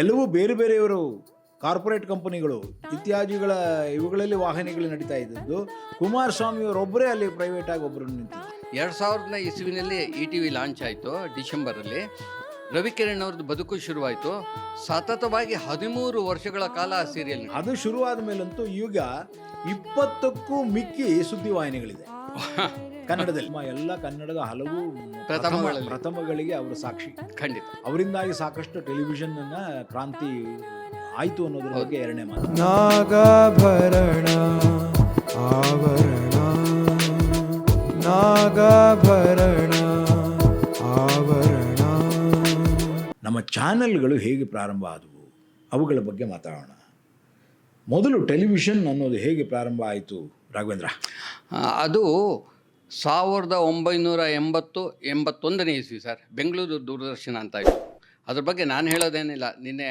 ಎಲ್ಲವೂ ಬೇರೆ ಬೇರೆಯವರು ಕಾರ್ಪೊರೇಟ್ ಕಂಪನಿಗಳು ಇತ್ಯಾದಿಗಳ ಇವುಗಳಲ್ಲಿ ವಾಹಿನಿಗಳು ನಡೀತಾ ಇದ್ದದ್ದು. ಕುಮಾರಸ್ವಾಮಿ ಅವರೊಬ್ಬರೇ ಅಲ್ಲಿ ಪ್ರೈವೇಟ್ ಆಗಿ ಒಬ್ಬರು ನಿಂತಿದ್ರು. 2000ನೇ ಇಸ್ವಿನಲ್ಲಿ ETV ಲಾಂಚ್ ಆಯಿತು ಡಿಸೆಂಬರಲ್ಲಿ. ರವಿಕಿರಣ್ ಅವ್ರದ್ದು ಬದುಕು ಶುರುವಾಯಿತು. ಸತತವಾಗಿ 13 ವರ್ಷಗಳ ಕಾಲ ಆ ಸೀರಿಯಲ್ ಅದು ಶುರುವಾದ ಮೇಲಂತೂ ಈಗ 20ಕ್ಕೂ ಮಿಕ್ಕಿ ಸುದ್ದಿವಾಹಿನಿಗಳಿದೆ ಕನ್ನಡದಲ್ಲಿ. ಎಲ್ಲ ಕನ್ನಡದ ಹಲವು ಪ್ರಥಮಗಳಿಗೆ ಅವರು ಸಾಕ್ಷಿ. ಖಂಡಿತ ಅವರಿಂದಾಗಿ ಸಾಕಷ್ಟು ಟೆಲಿವಿಷನ್ ಕ್ರಾಂತಿ ಆಯ್ತು ಅನ್ನೋದ್ರ ಬಗ್ಗೆ ಎರಡನೇ ಮಾತು. ನಾಗಾಭರಣ ಆವರಣ, ನಾಗಾಭರಣ ಆವರಣ. ನಮ್ಮ ಚಾನೆಲ್ಗಳು ಹೇಗೆ ಪ್ರಾರಂಭ ಆದವು ಅವುಗಳ ಬಗ್ಗೆ ಮಾತಾಡೋಣ. ಮೊದಲು ಟೆಲಿವಿಷನ್ ಅನ್ನೋದು ಹೇಗೆ ಪ್ರಾರಂಭ ಆಯಿತು ರಾಘವೇಂದ್ರ? ಅದು 1980-81ನೇ ಇಸ್ವಿ ಸರ್. ಬೆಂಗಳೂರು ದೂರದರ್ಶನ ಅಂತ ಇತ್ತು. ಅದ್ರ ಬಗ್ಗೆ ನಾನು ಹೇಳೋದೇನಿಲ್ಲ. ನಿನ್ನೆ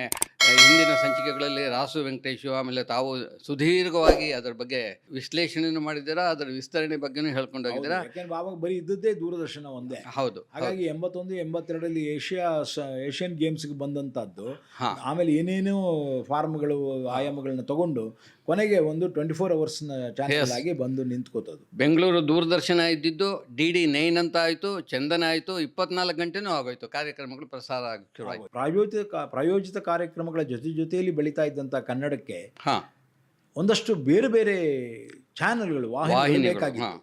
ಹಿಂದಿನ ಸಂಚಿಕೆಗಳಲ್ಲಿ ರಾಸು ವೆಂಕಟೇಶು ಆಮೇಲೆ ತಾವು ಸುದೀರ್ಘವಾಗಿ ಅದರ ಬಗ್ಗೆ ವಿಶ್ಲೇಷಣೆಯನ್ನು ಮಾಡಿದ್ದೀರಾ, ಅದರ ವಿಸ್ತರಣೆ ಬಗ್ಗೆನೂ ಹೇಳ್ಕೊಂಡೋಗಿದ್ದೀರಾ. ಯಾಕೆಂದ್ರೆ ಆವಾಗ ಬರೀ ಇದ್ದದ್ದೇ ದೂರದರ್ಶನ ಒಂದೇ. ಹೌದು. ಹಾಗಾಗಿ 81-82ರಲ್ಲಿ ಏಷ್ಯನ್ ಗೇಮ್ಸ್ಗೆ ಬಂದಂಥದ್ದು. ಆಮೇಲೆ ಏನೇನೋ ಫಾರ್ಮ್ಗಳು ಆಯಾಮಗಳನ್ನ ತಗೊಂಡು ಕೊನೆಗೆ ಒಂದು 24 hours ಚಾನೆಲ್ ಆಗಿ ಬಂದು ನಿಂತ್ಕೋತದು. ಬೆಂಗಳೂರು ದೂರದರ್ಶನ ಇದ್ದಿದ್ದು DD9 ಅಂತ ಆಯಿತು, ಚಂದನ ಆಯಿತು, 24 ಗಂಟೆನೂ ಆಗೋಯ್ತು, ಕಾರ್ಯಕ್ರಮಗಳು ಪ್ರಸಾರ ಶುರುವಾಯಿತು. ಪ್ರಾಯೋಜಿತ ಕಾರ್ಯಕ್ರಮಗಳ ಜೊತೆಯಲ್ಲಿ ಬೆಳೀತಾ ಇದ್ದಂಥ ಕನ್ನಡಕ್ಕೆ ಒಂದಷ್ಟು ಬೇರೆ ಬೇರೆ ಚಾನೆಲ್ಗಳು ವಾಹಿನಿಗಳು ಬೇಕಾಗಿತ್ತು.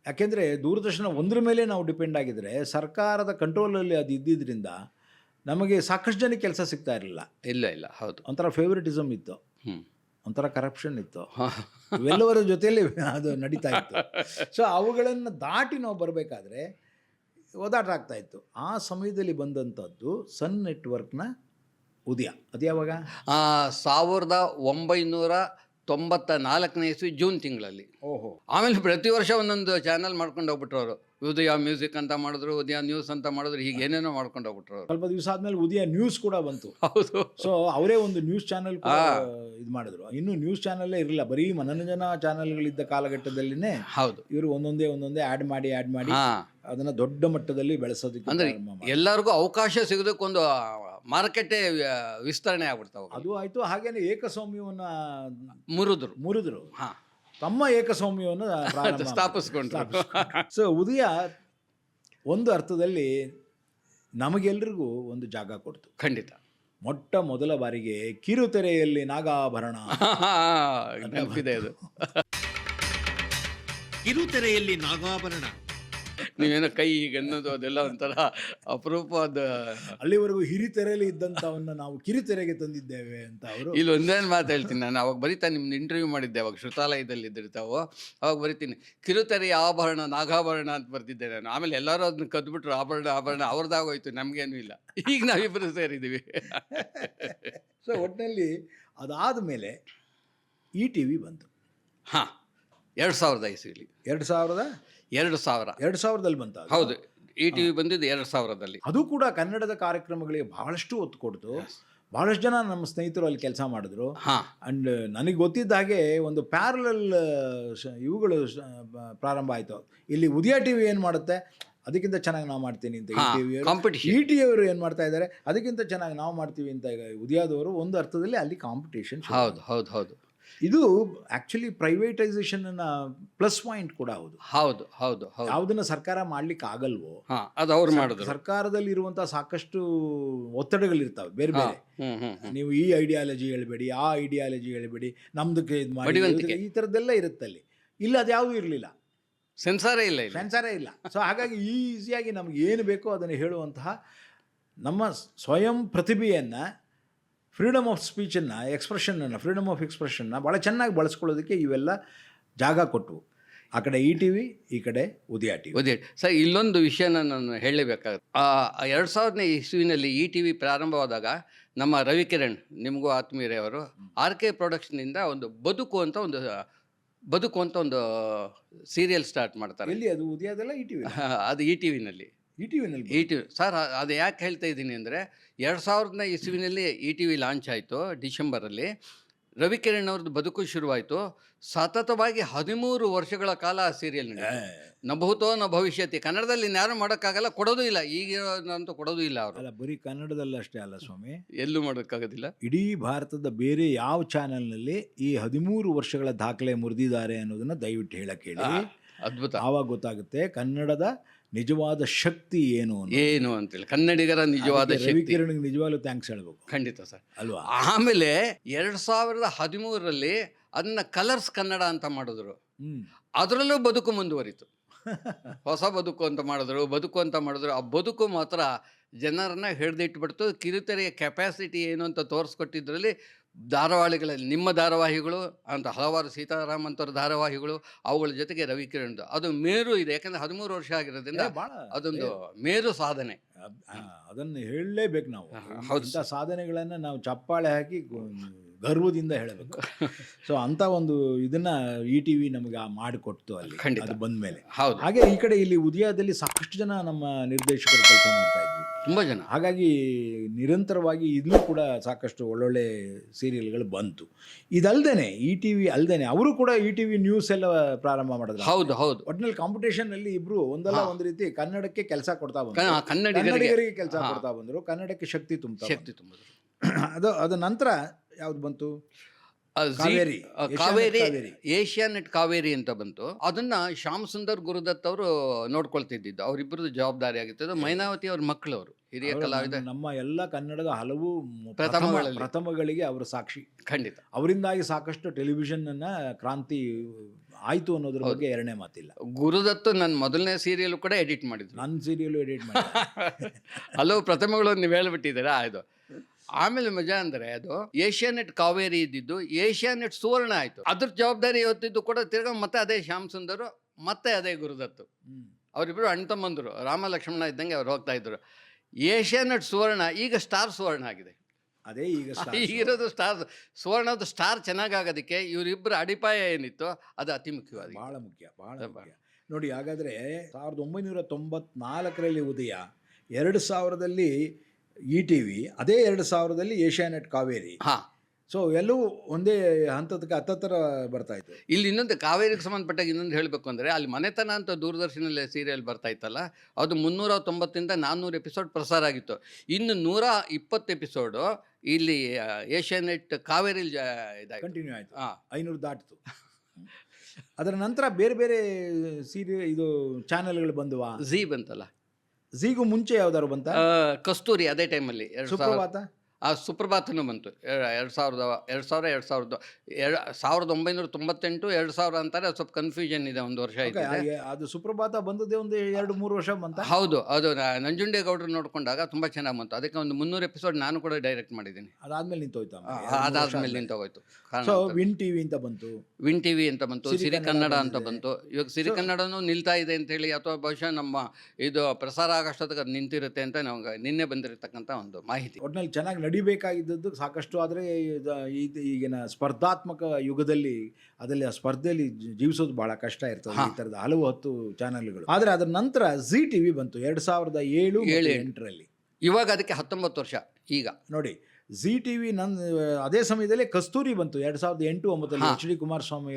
ಯಾಕೆಂದರೆ ದೂರದರ್ಶನ ಒಂದ್ರ ಮೇಲೆ ನಾವು ಡಿಪೆಂಡ್ ಆಗಿದ್ರೆ ಸರ್ಕಾರದ ಕಂಟ್ರೋಲಲ್ಲಿ ಅದು ಇದ್ದಿದ್ದರಿಂದ ನಮಗೆ ಸಾಕಷ್ಟು ಜನಕ್ಕೆ ಕೆಲಸ ಸಿಗ್ತಾ ಇರಲಿಲ್ಲ. ಇಲ್ಲ ಹೌದು. ಒಂಥರ ಫೇವರಿಟಿಸಮ್ ಇತ್ತು, ಒಂಥರ ಕರಪ್ಷನ್ ಇತ್ತು, ಇವೆಲ್ಲವರ ಜೊತೆಯಲ್ಲಿ ಅದು ನಡೀತಾ ಇತ್ತು. ಸೊ ಅವುಗಳನ್ನು ದಾಟಿ ನಾವು ಬರಬೇಕಾದ್ರೆ ಓದಾಟ ಆಗ್ತಾ ಇತ್ತು. ಆ ಸಮಯದಲ್ಲಿ ಬಂದಂಥದ್ದು ಸನ್ ನೆಟ್ವರ್ಕ್ನ ಉದಯ. ಅದು ಯಾವಾಗ? 1994ನೇ ಇಸ್ವಿ ಜೂನ್ ತಿಂಗಳಲ್ಲಿ. ಆಮೇಲೆ ಪ್ರತಿ ವರ್ಷ ಒಂದೊಂದು ಚಾನಲ್ ಮಾಡ್ಕೊಂಡು ಹೋಗ್ಬಿಟ್ರು ಅವರು. ಉದಯ ಮ್ಯೂಸಿಕ್ ಅಂತ ಮಾಡಿದ್ರು, ಉದಯ ನ್ಯೂಸ್ ಅಂತ ಮಾಡಿದ್ರು, ಹೀಗೆ ಏನೇನೋ ಮಾಡ್ಕೊಂಡು ಹೋಗ್ಬಿಟ್ರು ಅವರು. ಸ್ವಲ್ಪ ದಿವಸ ಆದ್ಮೇಲೆ ಉದಯ ನ್ಯೂಸ್ ಕೂಡ ಬಂತು. ಹೌದು. ಸೊ ಅವರೇ ಒಂದು ನ್ಯೂಸ್ ಚಾನೆಲ್ ಇದು ಮಾಡಿದ್ರು. ಇನ್ನು ನ್ಯೂಸ್ ಚಾನಲ್ಲೇ ಇರಲಿಲ್ಲ, ಬರೀ ಮನೋರಂಜನಾ ಚಾನೆಲ್ಗಳಿದ್ದ ಕಾಲಘಟ್ಟದಲ್ಲಿನೇ ಹೌದು ಇವರು ಒಂದೊಂದೇ ಆ್ಯಡ್ ಮಾಡಿ ಅದನ್ನ ದೊಡ್ಡ ಮಟ್ಟದಲ್ಲಿ ಬೆಳೆಸೋದಕ್ಕೆ ಅಂದ್ರೆ ಎಲ್ಲರಿಗೂ ಅವಕಾಶ ಸಿಗೋದಕ್ಕೊಂದು ಮಾರುಕಟ್ಟೆ ವಿಸ್ತರಣೆ ಆಗ್ಬಿಡ್ತಾವೆ. ಅದು ಆಯ್ತು. ಹಾಗೇನೆ ಏಕಸ್ವಾಮ್ಯವನ್ನ ಮುರಿದ್ರು. ತಮ್ಮ ಏಕಸ್ವಾಮ್ಯವನ್ನು ಸ್ಥಾಪಿಸ್ಕೊಂಡ್ರು. ಸೊ ಉದಯ ಒಂದು ಅರ್ಥದಲ್ಲಿ ನಮಗೆಲ್ರಿಗೂ ಒಂದು ಜಾಗ ಕೊಡ್ತು. ಖಂಡಿತ. ಮೊಟ್ಟ ಮೊದಲ ಬಾರಿಗೆ ಕಿರುತೆರೆಯಲ್ಲಿ ನಾಗಾಭರಣ ನೆನಪಿದೆ ಅದು. ಕಿರುತೆರೆಯಲ್ಲಿ ನಾಗಾಭರಣ. ನೀವೇನೋ ಕೈ ಈಗ ಅನ್ನೋದು ಅದೆಲ್ಲ ಒಂಥರ ಅಪರೂಪವಾದ. ಅಲ್ಲಿವರೆಗೂ ಹಿರಿತೆರೆಯಲ್ಲಿ ಇದ್ದಂಥವನ್ನ ನಾವು ಕಿರುತೆರೆಗೆ ತಂದಿದ್ದೇವೆ ಅಂತ ಅವರು. ಇಲ್ಲಿ ಒಂದೇನು ಮಾತು ಹೇಳ್ತೀನಿ ನಾನು. ಅವಾಗ ಬರೀತಾ ನಿಮ್ದು ಇಂಟರ್ವ್ಯೂ ಮಾಡಿದ್ದೆ, ಅವಾಗ ಶ್ರುತಾಲಯದಲ್ಲಿ ಇದ್ದಿರ್ತಾವೋ, ಅವಾಗ ಬರೀತೀನಿ ಕಿರುತೆರೆಯ ಆಭರಣ ನಾಗಾಭರಣ ಅಂತ ಬರ್ತಿದ್ದೆ ನಾನು. ಆಮೇಲೆ ಎಲ್ಲರೂ ಅದನ್ನ ಕದ್ಬಿಟ್ರು. ಆಭರಣ ಅವ್ರದ್ದಾಗೋಯ್ತು, ನಮಗೇನು ಇಲ್ಲ. ಈಗ ನಾವಿಬ್ಬರು ಸೇರಿದ್ದೀವಿ. ಸೊ ಒಟ್ಟಿನಲ್ಲಿ ಅದಾದ ಮೇಲೆ ETV ಬಂತು. 2000 ಇಸ್ವಿಲಿ. 2000ದಲ್ಲಿ ಬಂತ. ಹೌದು, ETV ಬಂದಿದ್ದು 2000ದಲ್ಲಿ. ಅದು ಕೂಡ ಕನ್ನಡದ ಕಾರ್ಯಕ್ರಮಗಳಿಗೆ ಬಹಳಷ್ಟು ಒತ್ತು ಕೊಡ್ತು. ಬಹಳಷ್ಟು ಜನ ನಮ್ಮ ಸ್ನೇಹಿತರು ಅಲ್ಲಿ ಕೆಲಸ ಮಾಡಿದ್ರು. ಅಂಡ್ ನನಗೆ ಗೊತ್ತಿದ್ದ ಹಾಗೆ ಒಂದು ಪ್ಯಾರಲಲ್ ಇವುಗಳು ಪ್ರಾರಂಭ ಆಯಿತು. ಇಲ್ಲಿ ಉದಯ TV ಏನು ಮಾಡುತ್ತೆ ಅದಕ್ಕಿಂತ ಚೆನ್ನಾಗಿ ನಾವು ಮಾಡ್ತೀನಿ ಅಂತ ETV ಅವರು ಏನು ಮಾಡ್ತಾ ಇದ್ದಾರೆ ಅದಕ್ಕಿಂತ ಚೆನ್ನಾಗಿ ನಾವು ಮಾಡ್ತೀವಿ ಅಂತ ಉದಯದವರು ಒಂದು ಅರ್ಥದಲ್ಲಿ ಅಲ್ಲಿ ಕಾಂಪಿಟೇಷನ್. ಹೌದು. ಇದು ಆಕ್ಚುಲಿ ಪ್ರೈವೇಟೈಸೇಷನ್ ಪ್ಲಸ್ ಪಾಯಿಂಟ್ ಕೂಡ ಹೌದು. ಯಾವುದನ್ನ ಸರ್ಕಾರ ಮಾಡ್ಲಿಕ್ಕೆ ಆಗಲ್ವೋ ಅದು ಅವ್ರು ಮಾಡಿದ್ರು. ಸರ್ಕಾರದಲ್ಲಿ ಇರುವಂತಹ ಸಾಕಷ್ಟು ಒತ್ತಡಗಳಿರ್ತಾವೆ ಬೇರೆ ಬೇರೆ. ನೀವು ಈ ಐಡಿಯಾಲಜಿ ಹೇಳ್ಬೇಡಿ, ಆ ಐಡಿಯಾಲಜಿ ಹೇಳ್ಬೇಡಿ, ನಮ್ದಕ್ಕೆ ಇದು ಮಾಡಿ, ಈ ಥರದ್ದೆಲ್ಲ ಇರುತ್ತೆ ಅಲ್ಲಿ. ಇಲ್ಲ ಅದು ಯಾವುದೂ ಇರಲಿಲ್ಲ, ಸೆನ್ಸಾರೇ ಇಲ್ಲ. ಸೊ ಹಾಗಾಗಿ ಈಸಿಯಾಗಿ ನಮ್ಗೆ ಏನು ಬೇಕೋ ಅದನ್ನು ಹೇಳುವಂತಹ ನಮ್ಮ ಸ್ವಯಂ ಪ್ರತಿಭೆಯನ್ನು, ಫ್ರೀಡಮ್ ಆಫ್ ಸ್ಪೀಚನ್ನು, ಫ್ರೀಡಮ್ ಆಫ್ ಎಕ್ಸ್ಪ್ರೆಷನ್ನ ಭಾಳ ಚೆನ್ನಾಗಿ ಬಳಸ್ಕೊಳ್ಳೋದಕ್ಕೆ ಇವೆಲ್ಲ ಜಾಗ ಕೊಟ್ಟು. ಆ ಕಡೆ ETV, ಈ ಕಡೆ ಉದಯ TV. ಸರ್, ಇಲ್ಲೊಂದು ವಿಷಯನ ನಾನು ಹೇಳಲೇಬೇಕಾಗುತ್ತೆ. 2000ನೇ ಇಸ್ವಿನಲ್ಲಿ ETV ಪ್ರಾರಂಭವಾದಾಗ ನಮ್ಮ ರವಿಕಿರಣ್, ನಿಮಗೂ ಆತ್ಮೀಯರೇ, ಅವರು RK ಪ್ರೊಡಕ್ಷನ್ನಿಂದ ಒಂದು ಬದುಕು ಅಂತ ಒಂದು ಸೀರಿಯಲ್ ಸ್ಟಾರ್ಟ್ ಮಾಡ್ತಾರೆ. ಎಲ್ಲಿ ಅದು? ಉದಯದಲ್ಲ ETV? ಅದು ETVನಲ್ಲಿ. ಸರ್, ಅದು ಯಾಕೆ ಹೇಳ್ತಾ ಇದ್ದೀನಿ ಅಂದರೆ 2000ನೇ ಇಸ್ವಿನಲ್ಲಿ ETV ಲಾಂಚ್ ಆಯಿತು ಡಿಸೆಂಬರಲ್ಲಿ. ರವಿಕಿರಣ್ ಅವ್ರದ್ದು ಬದುಕು ಶುರುವಾಯಿತು. ಸತತವಾಗಿ 13 ವರ್ಷಗಳ ಕಾಲ ಆ ಸೀರಿಯಲ್ ನಡೆಯಿತು. ನಭೂತೋ ನ ಭವಿಷ್ಯತಿ. ಕನ್ನಡದಲ್ಲಿ ಇನ್ಯಾರು ಮಾಡೋಕ್ಕಾಗಲ್ಲ, ಕೊಡೋದು ಇಲ್ಲ, ಈಗಿರೋದಂತೂ ಕೊಡೋದು ಇಲ್ಲ ಅವರು. ಅಲ್ಲ, ಬರೀ ಕನ್ನಡದಲ್ಲಿ ಅಷ್ಟೇ ಅಲ್ಲ ಸ್ವಾಮಿ, ಎಲ್ಲೂ ಮಾಡೋಕ್ಕಾಗೋದಿಲ್ಲ. ಇಡೀ ಭಾರತದ ಬೇರೆ ಯಾವ ಚಾನೆಲ್ನಲ್ಲಿ ಈ 13 ವರ್ಷಗಳ ದಾಖಲೆ ಮುರಿದಿದ್ದಾರೆ ಅನ್ನೋದನ್ನ ದಯವಿಟ್ಟು ಹೇಳಕ್ಕೆ ಹೇಳಿ. ಅದ್ಭುತ. ಆವಾಗ ಗೊತ್ತಾಗುತ್ತೆ ಕನ್ನಡದ ನಿಜವಾದ ಶಕ್ತಿ ಏನು ಅಂತೇಳಿ, ಕನ್ನಡಿಗರ ನಿಜವಾದ ಶಕ್ತಿ. ರವಿಕಿರಣ್ಗೆ ನಿಜವಾಗ್ಲೂ ಥ್ಯಾಂಕ್ಸ್ ಹೇಳ್ಬೇಕು. ಖಂಡಿತ ಸರ್. ಅಲ್ವಾ? ಆಮೇಲೆ 2013ರಲ್ಲಿ ಅದನ್ನ ಕಲರ್ಸ್ ಕನ್ನಡ ಅಂತ ಮಾಡಿದ್ರು. ಅದರಲ್ಲೂ ಬದುಕು ಮುಂದುವರಿತು. ಹೊಸ ಬದುಕು ಅಂತ ಮಾಡಿದ್ರು. ಆ ಬದುಕು ಮಾತ್ರ ಜನರನ್ನ ಹಿಡಿದಿಟ್ಬಿಡ್ತು. ಕಿರುತೆರೆಯ ಕೆಪಾಸಿಟಿ ಏನು ಅಂತ ತೋರಿಸ್ಕೊಟ್ಟಿದ್ರಲ್ಲಿ ಧಾರಾವಾಹಿಗಳಲ್ಲಿ ನಿಮ್ಮ ಧಾರಾವಾಹಿಗಳು ಅಂತ ಹಲವಾರು ಸೀತಾರಾಮ್ ಅಂತವ್ರ ಧಾರಾವಾಹಿಗಳು, ಅವುಗಳ ಜೊತೆಗೆ ರವಿಕಿರಣ್ ಅದು ಮೇರು ಇದೆ. ಯಾಕಂದ್ರೆ 13 ವರ್ಷ ಆಗಿರೋದ್ರಿಂದ ಅದೊಂದು ಮೇರು ಸಾಧನೆ. ಅದನ್ನು ಹೇಳಲೇಬೇಕು ನಾವು. ಹೌದು. ಇಂಥ ಸಾಧನೆಗಳನ್ನು ನಾವು ಚಪ್ಪಾಳೆ ಹಾಕಿ ಗರ್ವದಿಂದ ಹೇಳಬೇಕು. ಸೊ ಅಂತ ಒಂದು ಇದನ್ನ ETV ನಮಗೆ ಮಾಡಿಕೊಡ್ತು ಅಲ್ಲಿ, ಅದು ಬಂದ ಮೇಲೆ. ಹಾಗೆ ಈ ಕಡೆ ಇಲ್ಲಿ ಉದಯದಲ್ಲಿ ಸಾಕಷ್ಟು ಜನ ನಮ್ಮ ನಿರ್ದೇಶಕರು ಕೆಲಸ ಮಾಡ್ತಾ ಇದ್ವಿ, ತುಂಬಾ ಜನ. ಹಾಗಾಗಿ ನಿರಂತರವಾಗಿ ಇಲ್ಲೂ ಕೂಡ ಸಾಕಷ್ಟು ಒಳ್ಳೊಳ್ಳೆ ಸೀರಿಯಲ್ಗಳು ಬಂತು. ಇದಲ್ದೇನೆ ETV ಅಲ್ದೇನೆ ಅವರು ಕೂಡ ETV ನ್ಯೂಸ್ ಎಲ್ಲ ಪ್ರಾರಂಭ ಮಾಡಿದ್ರು. ಹೌದು ಹೌದು. ಒಟ್ಟಿನಲ್ಲಿ ಕಾಂಪಿಟೇಷನ್ ಅಲ್ಲಿ ಇಬ್ರು ಒಂದಲ್ಲ ಒಂದು ರೀತಿ ಕನ್ನಡಕ್ಕೆ ಕೆಲಸ ಕೊಡ್ತಾ ಬಂದ್ರು, ಕನ್ನಡಿಗರಿಗೆ ಕೆಲಸ ಕೊಡ್ತಾ ಬಂದ್ರು, ಕನ್ನಡಕ್ಕೆ ಶಕ್ತಿ ತುಂಬಿದ್ರು. ತುಂಬಿದ್ರು. ಅದ ನಂತರ ಯಾವ್ದು ಬಂತು? ಕಾವೇರಿ, ಏಷ್ಯಾನೆಟ್ ಕಾವೇರಿ ಅಂತ ಬಂತು. ಅದನ್ನ ಶ್ಯಾಮ್ ಸುಂದರ್ ಗುರುದತ್ ಅವರು ನೋಡ್ಕೊಳ್ತಿದ್ದು. ಅವರಿಬ್ಬರದ್ದು ಜವಾಬ್ದಾರಿ ಆಗಿತ್ತು. ಮೈನಾವತಿ ಅವ್ರ ಮಕ್ಕಳು, ಅವರು ಹಿರಿಯ ಕಲಾವಿದ. ನಮ್ಮ ಎಲ್ಲ ಕನ್ನಡದ ಹಲವು ಪ್ರಥಮಗಳಿಗೆ ಅವರು ಸಾಕ್ಷಿ. ಖಂಡಿತ. ಅವರಿಂದಾಗಿ ಸಾಕಷ್ಟು ಟೆಲಿವಿಷನ್ ಅನ್ನ ಕ್ರಾಂತಿ ಆಯ್ತು ಅನ್ನೋದ್ರ ಬಗ್ಗೆ ಎರಡನೇ ಮಾತಿಲ್ಲ. ಗುರುದತ್ತು ನನ್ನ ಮೊದಲನೇ ಸೀರಿಯಲ್ ಕೂಡ ಎಡಿಟ್ ಮಾಡಿದ್ರು. ನನ್ನ ಸೀರಿಯಲ್ ಎಡಿಟ್ ಮಾಡಿ ಹಲವು ಪ್ರಥಮಗಳು ನೀವು ಹೇಳ್ಬಿಟ್ಟಿದ್ದೀರಾ. ಅದು ಆಮೇಲೆ ಮಜಾ ಅಂದರೆ ಅದು ಏಷ್ಯಾನೆಟ್ ಕಾವೇರಿ ಇದ್ದಿದ್ದು ಏಷ್ಯಾನೆಟ್ ಸುವರ್ಣ ಆಯಿತು. ಅದ್ರ ಜವಾಬ್ದಾರಿ ಹೊತ್ತಿದ್ದು ಕೂಡ ತಿರ್ಗಾ ಮತ್ತೆ ಅದೇ ಶ್ಯಾಮ್ ಸುಂದರು, ಮತ್ತೆ ಅದೇ ಗುರುದತ್ತು. ಅವರಿಬ್ಬರು ಅಣ್ಣ ತಮ್ಮಂದರು, ರಾಮ ಲಕ್ಷ್ಮಣ ಇದ್ದಂಗೆ ಅವ್ರು ಹೋಗ್ತಾ ಇದ್ರು. ಏಷ್ಯಾನೆಟ್ ಸುವರ್ಣ ಈಗ ಸ್ಟಾರ್ ಸುವರ್ಣ ಆಗಿದೆ. ಅದೇ ಈಗಿರೋದು ಸ್ಟಾರ್ ಸುವರ್ಣದ ಸ್ಟಾರ್ ಚೆನ್ನಾಗಾಗೋದಕ್ಕೆ ಇವರಿಬ್ಬರು ಅಡಿಪಾಯ ಏನಿತ್ತು ಅದು ಅತಿ ಮುಖ್ಯವಾದ, ಬಹಳ ಮುಖ್ಯ. ನೋಡಿ, ಹಾಗಾದರೆ 1994ರಲ್ಲಿ ಉದಯ, 2000ದಲ್ಲಿ ETV, ಅದೇ 2000ದಲ್ಲಿ ಏಷ್ಯಾನೆಟ್ ಕಾವೇರಿ. ಸೊ ಎಲ್ಲವೂ ಒಂದೇ ಹಂತಕ್ಕೆ ಹತ್ತತ್ರ ಬರ್ತಾ ಇತ್ತು. ಇಲ್ಲಿ ಇನ್ನೊಂದು ಕಾವೇರಿಗೆ ಸಂಬಂಧಪಟ್ಟಾಗ ಇನ್ನೊಂದು ಹೇಳಬೇಕು ಅಂದರೆ, ಅಲ್ಲಿ ಮನೆತನ ಅಂತ ದೂರದರ್ಶನಲ್ಲಿ ಸೀರಿಯಲ್ ಬರ್ತಾ ಇತ್ತಲ್ಲ, ಅದು 390ರಿಂದ 400 ಎಪಿಸೋಡ್ ಪ್ರಸಾರ ಆಗಿತ್ತು. ಇನ್ನು 120 ಎಪಿಸೋಡು ಇಲ್ಲಿ ಏಷ್ಯಾನೆಟ್ ಕಾವೇರಿಲಿ ಕಂಟಿನ್ಯೂ ಆಯಿತು. 500 ದಾಟಿತು. ಅದರ ನಂತರ ಬೇರೆ ಬೇರೆ ಸೀರಿಯಲ್ ಇದು ಚಾನೆಲ್ಗಳು ಬಂದುವ. ಝೀ ಬಂತಲ್ಲ, ಝೀಗೂ ಮುಂಚೆ ಯಾವ್ದಾದ್ರು ಬಂತ? ಕಸ್ತೂರಿ ಅದೇ ಟೈಮಲ್ಲಿ. ಸುಪ್ರಭಾತ, ಸುಪ್ರಭಾತನೂ ಬಂತು. 1998, 2000 ಅಂತಾರೆ. ಸ್ವಲ್ಪ ಕನ್ಫ್ಯೂಷನ್ ಇದೆ, ಒಂದು ವರ್ಷ ಇದೆ. ಅದು ಸುಪ್ರಭಾತ ಬಂದದೇ ಒಂದು 2-3 ವರ್ಷ ಬಂತ. ಹೌದು, ಅದು ನಂಜುಂಡೇಗೌಡರು ನೋಡ್ಕೊಂಡಾಗ ತುಂಬಾ ಚೆನ್ನಾಗಿ ಬಂತು. ಅದಕ್ಕೆ ಒಂದು 300 ಎಪಿಸೋಡ್ ನಾನು ಕೂಡ ಡೈರೆಕ್ಟ್ ಮಾಡಿದ್ದೀನಿ. ಅದಾದ್ಮೇಲೆ ನಿಂತೋಯ್ತು. ಅದಾದ್ಮೇಲೆ ನಿಂತೋಯ್ತು. ವಿನ್ ಟಿವಿ ಅಂತ ಬಂತು, ವಿನ್ ಟಿವಿ ಅಂತ ಬಂತು, ಸಿರಿ ಕನ್ನಡ ಅಂತ ಬಂತು. ಇವಾಗ ಸಿರಿ ಕನ್ನಡನೂ ನಿಲ್ತಾ ಇದೆ ಅಂತ ಹೇಳಿ, ಅಥವಾ ಬಹುಶಃ ನಮ್ಮ ಇದು ಪ್ರಸಾರ ಆಗೋಷ್ಟೊತ್ತಿಗೆ ಅದು ನಿಂತಿರುತ್ತೆ ಅಂತ ನಮ್ಗೆ ನಿನ್ನೆ ಬಂದಿರತಕ್ಕಂಥ ಒಂದು ಮಾಹಿತಿ. ಒಟ್ಟಿನಲ್ಲಿ ಚೆನ್ನಾಗಿ ನಡಿಬೇಕಾಗಿದ್ದದ್ದು ಸಾಕಷ್ಟು. ಆದರೆ ಈಗಿನ ಸ್ಪರ್ಧಾತ್ಮಕ ಯುಗದಲ್ಲಿ ಅದರಲ್ಲಿ ಆ ಸ್ಪರ್ಧೆಯಲ್ಲಿ ಜೀವಿಸೋದು ಬಹಳ ಕಷ್ಟ ಇರ್ತದೆ, ಈ ಥರದ ಹಲವು 10 ಚಾನೆಲ್ಗಳು. ಆದರೆ ಅದರ ನಂತರ ಝೀ ಟಿವಿ ಬಂತು 2007-8ರಲ್ಲಿ. ಇವಾಗ ಅದಕ್ಕೆ 19 ವರ್ಷ. ಈಗ ನೋಡಿ, ಝೀ ಟಿವಿ ಅದೇ ಸಮಯದಲ್ಲಿ ಕಸ್ತೂರಿ ಬಂತು 2008-9ರಲ್ಲಿ. HD ಕುಮಾರಸ್ವಾಮಿ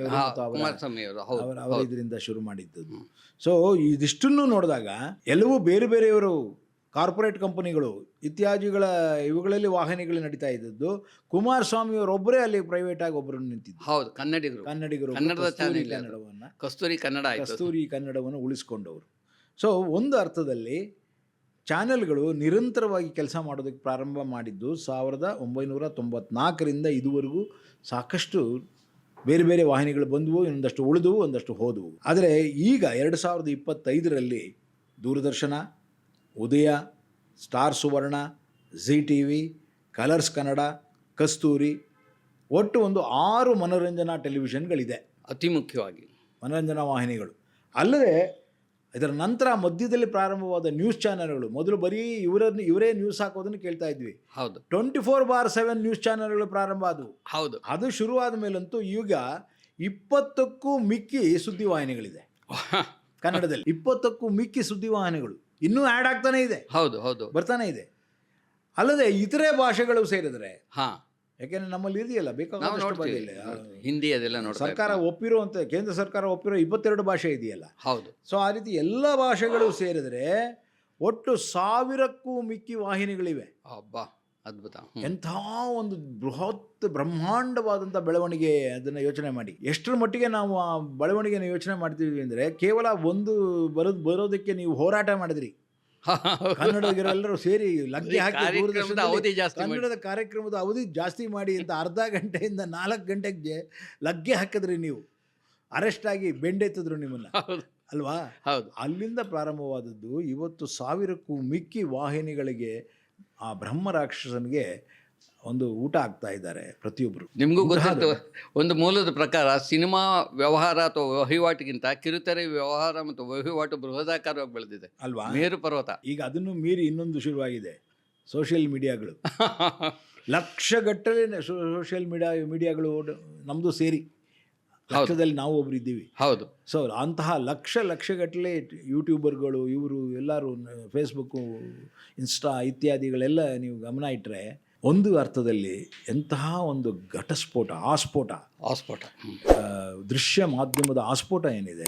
ಅವರ ಇದರಿಂದ ಶುರು ಮಾಡಿದ್ದದ್ದು. ಸೊ ಇದಿಷ್ಟನ್ನು ನೋಡಿದಾಗ ಎಲ್ಲವೂ ಬೇರೆ ಬೇರೆಯವರು, ಕಾರ್ಪೊರೇಟ್ ಕಂಪನಿಗಳು ಇತ್ಯಾದಿಗಳ ಇವುಗಳಲ್ಲಿ ವಾಹಿನಿಗಳು ನಡೀತಾ ಇದ್ದದ್ದು. ಕುಮಾರಸ್ವಾಮಿ ಅವರೊಬ್ಬರೇ ಅಲ್ಲಿ ಪ್ರೈವೇಟ್ ಆಗಿ ಒಬ್ಬರು ನಿಂತಿದ್ದು. ಹೌದು, ಕನ್ನಡಿಗರು ಕನ್ನಡವನ್ನು ಕಸ್ತೂರಿ ಕನ್ನಡವನ್ನು ಉಳಿಸ್ಕೊಂಡವರು. ಸೊ ಒಂದು ಅರ್ಥದಲ್ಲಿ ಚಾನೆಲ್ಗಳು ನಿರಂತರವಾಗಿ ಕೆಲಸ ಮಾಡೋದಕ್ಕೆ ಪ್ರಾರಂಭ ಮಾಡಿದ್ದು 1994ರಿಂದ ಇದುವರೆಗೂ ಸಾಕಷ್ಟು ಬೇರೆ ಬೇರೆ ವಾಹಿನಿಗಳು ಬಂದವು, ಒಂದಷ್ಟು ಉಳಿದವು, ಒಂದಷ್ಟು ಹೋದವು. ಆದರೆ ಈಗ 2025ರಲ್ಲಿ ದೂರದರ್ಶನ, ಉದಯ, ಸ್ಟಾರ್ ಸುವರ್ಣ, ಝೀ ಟಿವಿ, ಕಲರ್ಸ್ ಕನ್ನಡ, ಕಸ್ತೂರಿ, ಒಟ್ಟು ಒಂದು 6 ಮನೋರಂಜನಾ ಟೆಲಿವಿಷನ್ಗಳಿದೆ, ಅತಿ ಮುಖ್ಯವಾಗಿ ಮನೋರಂಜನಾ ವಾಹಿನಿಗಳು. ಅಲ್ಲದೆ ಇದರ ನಂತರ ಮಧ್ಯದಲ್ಲಿ ಪ್ರಾರಂಭವಾದ ನ್ಯೂಸ್ ಚಾನೆಲ್ಗಳು. ಮೊದಲು ಬರೀ ಇವರೇ ನ್ಯೂಸ್ ಹಾಕೋದನ್ನು ಕೇಳ್ತಾ ಇದ್ವಿ. ಹೌದು, 24/7 ನ್ಯೂಸ್ ಚಾನೆಲ್ಗಳು ಪ್ರಾರಂಭ ಆದವು. ಹೌದು, ಅದು ಶುರುವಾದ ಮೇಲಂತೂ ಈಗ 20ಕ್ಕೂ ಮಿಕ್ಕಿ ಸುದ್ದಿವಾಹಿನಿಗಳಿದೆ ಕನ್ನಡದಲ್ಲಿ. 20ಕ್ಕೂ ಮಿಕ್ಕಿ ಸುದ್ದಿವಾಹಿನಿಗಳು ಇನ್ನೂ ಆ್ಯಡ್ ಆಗ್ತಾನೆ ಇದೆ. ಹೌದು ಹೌದು, ಬರ್ತಾನೆ ಇದೆ. ಅಲ್ಲದೆ ಇತರೆ ಭಾಷೆಗಳು ಸೇರಿದ್ರೆ ಯಾಕೆಂದ್ರೆ ನಮ್ಮಲ್ಲಿ ಇದೆಯಲ್ಲ ನಾವು ಬೇಕಾದಷ್ಟು ನೋಡ್ತೀವಿ ಬಗೆಯಲ್ಲಿ. ಹಿಂದಿ ಅದೆಲ್ಲ ನೋಡ್ತಾ ಸರ್ಕಾರ ಒಪ್ಪಿರುವಂಥ, ಕೇಂದ್ರ ಸರ್ಕಾರ ಒಪ್ಪಿರೋ 22 ಭಾಷೆ ಇದೆಯಲ್ಲ. ಹೌದು. ಸೊ ಆ ರೀತಿ ಎಲ್ಲ ಭಾಷೆಗಳು ಸೇರಿದ್ರೆ ಒಟ್ಟು 1000ಕ್ಕೂ ಮಿಕ್ಕಿ ವಾಹಿನಿಗಳಿವೆ. ಅಬ್ಬಾ ಅದ್ಭುತ. ಎಂಥ ಒಂದು ಬೃಹತ್ ಬ್ರಹ್ಮಾಂಡವಾದಂಥ ಬೆಳವಣಿಗೆ. ಅದನ್ನು ಯೋಚನೆ ಮಾಡಿ ಎಷ್ಟರ ಮಟ್ಟಿಗೆ ನಾವು ಆ ಬೆಳವಣಿಗೆನ ಯೋಚನೆ ಮಾಡ್ತೀವಿ ಅಂದರೆ, ಕೇವಲ ಒಂದು ಬರೋದಕ್ಕೆ ನೀವು ಹೋರಾಟ ಮಾಡಿದ್ರಿ. ಕನ್ನಡಿಗರೆಲ್ಲರೂ ಸೇರಿ ಲಗ್ಗೆ ಹಾಕಿ ಕಾರ್ಯಕ್ರಮದ ಅವಧಿ ಜಾಸ್ತಿ ಮಾಡಿ. ಕನ್ನಡದ ಕಾರ್ಯಕ್ರಮದ ಅವಧಿ ಜಾಸ್ತಿ ಮಾಡಿ ಅಂತ ಅರ್ಧ ಗಂಟೆಯಿಂದ 4 ಗಂಟೆಗೆ ಲಗ್ಗೆ ಹಾಕಿದ್ರಿ ನೀವು. ಅರೆಸ್ಟ್ ಆಗಿ ಬೆಂಡೆತ್ತಿದ್ರು ನಿಮ್ಮನ್ನು, ಹೌದು ಅಲ್ವಾ? ಹೌದು. ಅಲ್ಲಿಂದ ಪ್ರಾರಂಭವಾದದ್ದು. ಇವತ್ತು 1000ಕ್ಕೂ ಮಿಕ್ಕಿ ವಾಹಿನಿಗಳಿಗೆ ಆ ಬ್ರಹ್ಮ ರಾಕ್ಷಸನಿಗೆ ಒಂದು ಊಟ ಆಗ್ತಾ ಇದ್ದಾರೆ ಪ್ರತಿಯೊಬ್ಬರು. ನಿಮಗೂ ಗೊತ್ತಿತ್ತು, ಒಂದು ಮೂಲದ ಪ್ರಕಾರ ಸಿನಿಮಾ ವ್ಯವಹಾರ ಅಥವಾ ವಹಿವಾಟಿಗಿಂತ ಕಿರುತೆರೆ ವ್ಯವಹಾರ ಮತ್ತು ವಹಿವಾಟು ಬೃಹದಾಕಾರವಾಗಿ ಬೆಳೆದಿದೆ ಅಲ್ವಾ? ಮೇರು ಪರ್ವತ. ಈಗ ಅದನ್ನು ಮೀರಿ ಇನ್ನೊಂದು ಶುರುವಾಗಿದೆ, ಸೋಷಿಯಲ್ ಮೀಡಿಯಾಗಳು. ಲಕ್ಷಗಟ್ಟಲೆ ಸೋಷಿಯಲ್ ಮೀಡಿಯಾಗಳು ನಮ್ಮದು ಸೇರಿ ಲಕ್ಷದಲ್ಲಿ ನಾವು ಒಬ್ರು ಇದ್ದೀವಿ. ಹೌದು. ಸೊ ಅಂತಹ ಲಕ್ಷಗಟ್ಟಲೆ ಯೂಟ್ಯೂಬರ್ಗಳು ಇವರು ಎಲ್ಲರೂ, ಫೇಸ್ಬುಕ್ಕು, ಇನ್ಸ್ಟಾ ಇತ್ಯಾದಿಗಳೆಲ್ಲ ನೀವು ಗಮನ ಇಟ್ಟರೆ ಒಂದು ಅರ್ಥದಲ್ಲಿ ಎಂತಹ ಒಂದು ಘಟಸ್ಫೋಟ, ಆಸ್ಫೋಟ, ದೃಶ್ಯ ಮಾಧ್ಯಮದ ಆಸ್ಫೋಟ ಏನಿದೆ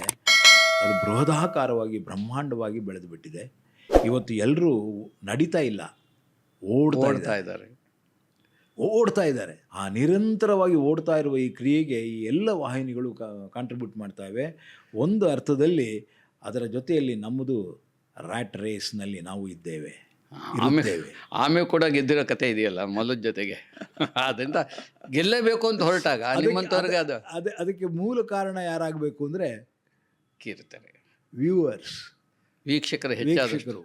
ಅದು ಬೃಹದಾಕಾರವಾಗಿ ಬ್ರಹ್ಮಾಂಡವಾಗಿ ಬೆಳೆದು ಬಿಟ್ಟಿದೆ. ಇವತ್ತು ಎಲ್ಲರೂ ನಡೀತಾ ಇಲ್ಲ, ಓಡ್ತಾ ಇದ್ದಾರೆ. ಆ ನಿರಂತರವಾಗಿ ಓಡ್ತಾ ಇರುವ ಈ ಕ್ರಿಯೆಗೆ ಈ ಎಲ್ಲ ವಾಹಿನಿಗಳು ಕಾಂಟ್ರಿಬ್ಯೂಟ್ ಮಾಡ್ತಾ ಇವೆ. ಒಂದು ಅರ್ಥದಲ್ಲಿ ಅದರ ಜೊತೆಯಲ್ಲಿ ನಮ್ಮದು ರ್ಯಾಟ್ ರೇಸ್ನಲ್ಲಿ ನಾವು ಇದ್ದೇವೆ. ಆಮೆ ಕೂಡ ಗೆದ್ದಿರೋ ಕತೆ ಇದೆಯಲ್ಲ ಮೊಲದ ಜೊತೆಗೆ. ಅದರಿಂದ ಗೆಲ್ಲಬೇಕು ಅಂತ ಹೊರಟಾಗ ನಿಮ್ಮಂಥವ್ರಿಗೆ ಅದಕ್ಕೆ ಮೂಲ ಕಾರಣ ಯಾರಾಗಬೇಕು ಅಂದರೆ ಕಿರುತೆರೆ ವ್ಯೂವರ್ಸ್, ವೀಕ್ಷಕರು ಹೆಚ್ಚಾದಷ್ಟು.